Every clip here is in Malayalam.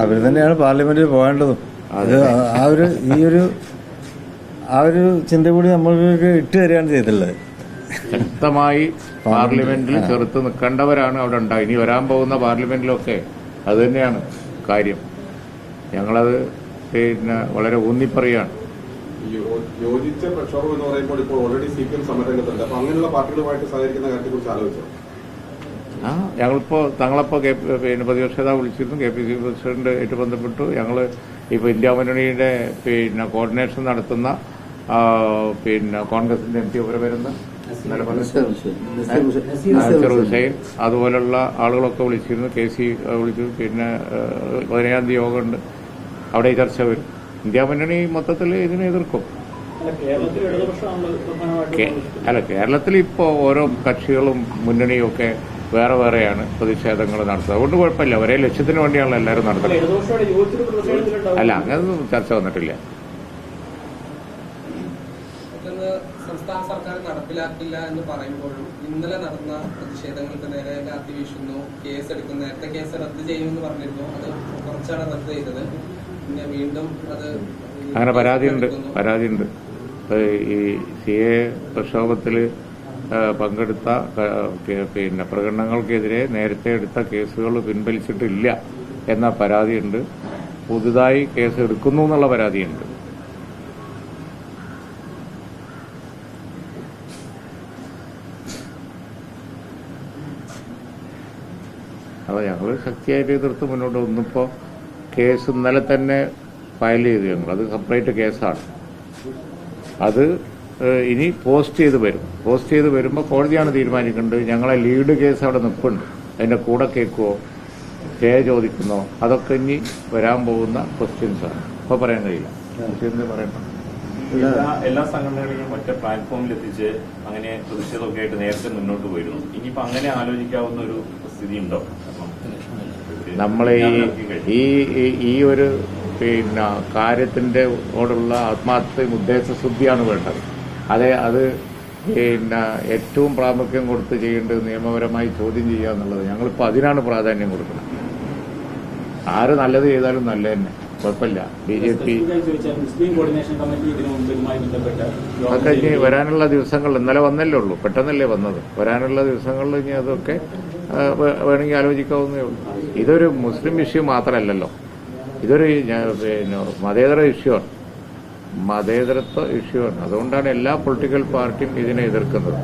അവർ തന്നെയാണ് പാർലമെന്റിൽ പോകേണ്ടതും. അത് ആ ഒരു ചിന്ത കൂടി നമ്മൾക്ക് ഇട്ട് തരികയാണ് ചെയ്തിട്ടുള്ളത്. ശക്തമായി പാർലമെന്റിൽ ചെറുത്ത് നിൽക്കേണ്ടവരാണ് അവിടെ ഉണ്ടായി. ഇനി വരാൻ പോകുന്ന പാർലമെന്റിലൊക്കെ അത് തന്നെയാണ് കാര്യം. ഞങ്ങളത് വളരെ ഊന്നിപ്പറയാണ്. യോജിച്ച പ്രക്ഷോഭം എന്ന് പറയുമ്പോൾ ഇപ്പോൾ ഓൾറെഡി CPM സമരരംഗത്തുണ്ട്. അപ്പൊ അങ്ങനെയുള്ള പാർട്ടികളുമായിട്ട് സഹകരിക്കുന്ന കാര്യത്തെക്കുറിച്ച് ആലോചിച്ചോ? തങ്ങളിപ്പോൾ പ്രതിപക്ഷ നേതാവ് വിളിച്ചിരുന്നു. KPCC പ്രസിഡന്റ് ആയിട്ട് ബന്ധപ്പെട്ടു. ഞങ്ങൾ ഇപ്പോൾ ഇന്ത്യ മുന്നണിയുടെ കോർഡിനേഷൻ നടത്തുന്ന കോൺഗ്രസിന്റെ MP വരുന്ന നസീർ ഹുസൈൻ അതുപോലുള്ള ആളുകളൊക്കെ വിളിച്ചിരുന്നു. KC വിളിച്ചു. 15-ാം തീയതി യോഗമുണ്ട്. അവിടെ ഈ ചർച്ച വരും. ഇന്ത്യ മുന്നണി മൊത്തത്തിൽ ഇതിനെ എതിർക്കും. കേരളത്തിൽ ഇപ്പോൾ ഓരോ കക്ഷികളും മുന്നണിയും ഒക്കെ വേറെ വേറെയാണ് പ്രതിഷേധങ്ങൾ നടത്തുന്നത്. അതുകൊണ്ട് കുഴപ്പമില്ല. ഒരേ ലക്ഷ്യത്തിന് വേണ്ടിയാണല്ലോ എല്ലാവരും നടത്തുന്നത്. അല്ല, അങ്ങനൊന്നും ചർച്ച വന്നിട്ടില്ല. സംസ്ഥാന സർക്കാർ നടപ്പിലാക്കില്ല എന്ന് പറയുമ്പോഴും ഇന്നലെ നടന്ന പ്രതിഷേധങ്ങൾക്ക് നേരെ ലാത്തി വീശുന്നു, കേസെടുക്കുന്നു. നേരത്തെ കേസ് റദ്ദ് ചെയ്യുമെന്ന് പറഞ്ഞിരുന്നു. അത് കുറച്ചാണ് റദ്ദ് ചെയ്തത്. പിന്നെ വീണ്ടും അത് അങ്ങനെ പരാതിയുണ്ട്. ഈ CA പ്രക്ഷോഭത്തിൽ പങ്കെടുത്ത പ്രകടനങ്ങൾക്കെതിരെ നേരത്തെ എടുത്ത കേസുകൾ പിൻവലിച്ചിട്ടില്ല എന്ന പരാതിയുണ്ട്. പുതുതായി കേസ് എടുക്കുന്നു എന്നുള്ള പരാതിയുണ്ട്. അപ്പോൾ ഞങ്ങൾ ശക്തിയായിട്ട് എതിർത്ത് മുന്നോട്ട് വന്നപ്പോൾ കേസ് ഇന്നലെ തന്നെ ഫയൽ ചെയ്തു. അത് സെപ്പറേറ്റ് കേസാണ്. അത് ഇനി പോസ്റ്റ് ചെയ്ത് വരുമ്പോൾ കോടതിയാണ് തീരുമാനിക്കേണ്ടത്. ഞങ്ങളെ ലീഡ് കേസ് അവിടെ നിൽപ്പുണ്ട്. അതിന്റെ കൂടെ കേൾക്കുമോ, സ്റ്റേ ചോദിക്കുന്നോ, അതൊക്കെ ഇനി വരാൻ പോകുന്ന ക്വസ്റ്റ്യൻസാണ്. ഇപ്പോൾ പറയാൻ കഴിയില്ല. പറയണം. എല്ലാ സംഘടനകളെയും ഒറ്റ പ്ലാറ്റ്ഫോമിൽ എത്തിച്ച് അങ്ങനെ പ്രതിഷേധമൊക്കെ ആയിട്ട് നേരത്തെ മുന്നോട്ട് പോയിരുന്നു. ഇനിയിപ്പോ അങ്ങനെ ആലോചിക്കാവുന്ന ഒരു സ്ഥിതി ഉണ്ടോ? നമ്മളെ ഈ ഒരു കാര്യത്തിന്റെ ഓടുള്ള ആത്മാർത്ഥയും ഉദ്ദേശശുദ്ധിയാണ് വേണ്ടത്. അത് ഏറ്റവും പ്രാമുഖ്യം കൊടുത്ത് ചെയ്യേണ്ടത് നിയമപരമായി ചോദ്യം ചെയ്യുക എന്നുള്ളത്. ഞങ്ങളിപ്പോൾ അതിനാണ് പ്രാധാന്യം കൊടുക്കുന്നത്. ആര് നല്ലത് ചെയ്താലും നല്ല തന്നെ, കുഴപ്പമില്ല. BJP അതൊക്കെ ഇനി വരാനുള്ള ദിവസങ്ങൾ, ഇന്നലെ വന്നല്ലേ ഉള്ളൂ, പെട്ടെന്നല്ലേ വന്നത്. വരാനുള്ള ദിവസങ്ങളിൽ ഇനി അതൊക്കെ വേണമെങ്കിൽ ആലോചിക്കാവുന്നേ ഉള്ളൂ. ഇതൊരു മുസ്ലിം ഇഷ്യൂ മാത്രമല്ലല്ലോ, ഇതൊരു മതേതര ഇഷ്യൂവാണ്, മതേതരത്വ ഇഷ്യൂവാണ്. അതുകൊണ്ടാണ് എല്ലാ പൊളിറ്റിക്കൽ പാർട്ടിയും ഇതിനെ എതിർക്കുന്നത്.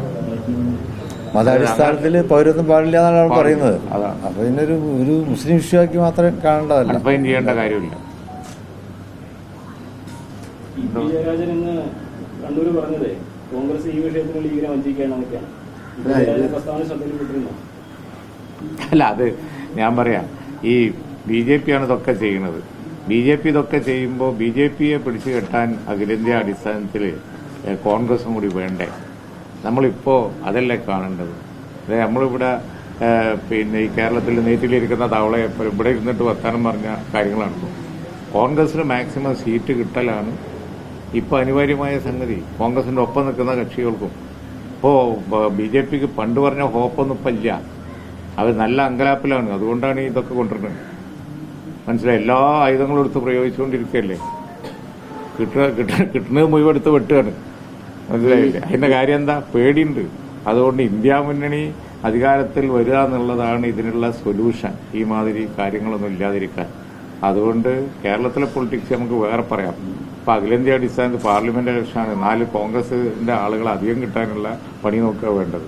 മതാടിസ്ഥാനത്തിൽ പൗരത്വം പാടില്ല എന്നാണ് പറയുന്നത്. അതാണ്. അപ്പൊ ഇതിനൊരു മുസ്ലിം ഇഷ്യൂ ആക്കി മാത്രം കാണേണ്ടതല്ല, ഡിഫൈൻ ചെയ്യേണ്ട കാര്യമില്ല. ജയരാജൻ ഇന്ന് കണ്ണൂര് പറഞ്ഞത് കോൺഗ്രസ് ഈ വിഷയത്തിൽ ലീഗിനെ വഞ്ചിക്കുകയാണെന്നൊക്കെയാണ്. അല്ല, അത് ഞാൻ പറയാം. ഈ BJP ആണ് ഇതൊക്കെ ചെയ്യുന്നത്. BJP ഇതൊക്കെ ചെയ്യുമ്പോൾ BJPയെ പിടിച്ചു കെട്ടാൻ അഖിലേന്ത്യാ അടിസ്ഥാനത്തിൽ കോൺഗ്രസും കൂടി വേണ്ടേ? നമ്മളിപ്പോ അതല്ലേ കാണേണ്ടത്. നമ്മളിവിടെ ഈ കേരളത്തിൽ നെയ്റ്റിലിരിക്കുന്ന തവളയെ ഇവിടെ ഇരുന്നിട്ട് വർത്താനം പറഞ്ഞ കാര്യങ്ങളാണ്. കോൺഗ്രസിന് മാക്സിമം സീറ്റ് കിട്ടലാണ് ഇപ്പോൾ അനിവാര്യമായ സംഗതി. കോൺഗ്രസിന്റെ ഒപ്പം നിൽക്കുന്ന കക്ഷികൾക്കും. ഇപ്പോൾ BJPക്ക് പണ്ട് പറഞ്ഞ ഹോപ്പൊന്നും ഇപ്പം ഇല്ല. അവർ നല്ല അങ്കലാപ്പിലാണ്. അതുകൊണ്ടാണ് ഇതൊക്കെ കൊണ്ടുവരുന്നത്. മനസ്സിലായി. എല്ലാ ആയുധങ്ങളും എടുത്ത് പ്രയോഗിച്ചുകൊണ്ടിരിക്കുകയല്ലേ. കിട്ടുന്നത് മുഴുവൻ എടുത്ത് വെട്ടുകയാണ്. മനസ്സിലായില്ലേ? അതിന്റെ കാര്യം എന്താ? പേടിയുണ്ട്. അതുകൊണ്ട് ഇന്ത്യ മുന്നണി അധികാരത്തിൽ വരിക എന്നുള്ളതാണ് ഇതിനുള്ള സൊല്യൂഷൻ, ഈ മാതിരി കാര്യങ്ങളൊന്നും ഇല്ലാതിരിക്കാൻ. അതുകൊണ്ട് കേരളത്തിലെ പൊളിറ്റിക്സ് നമുക്ക് വേറെ പറയാം. ഇപ്പൊ അഖിലേന്ത്യാ അടിസ്ഥാനത്ത് പാർലമെന്റ് ഇലക്ഷനാണ്. 4 കോൺഗ്രസിന്റെ ആളുകൾ അധികം കിട്ടാനുള്ള പണി നോക്കുക വേണ്ടത്.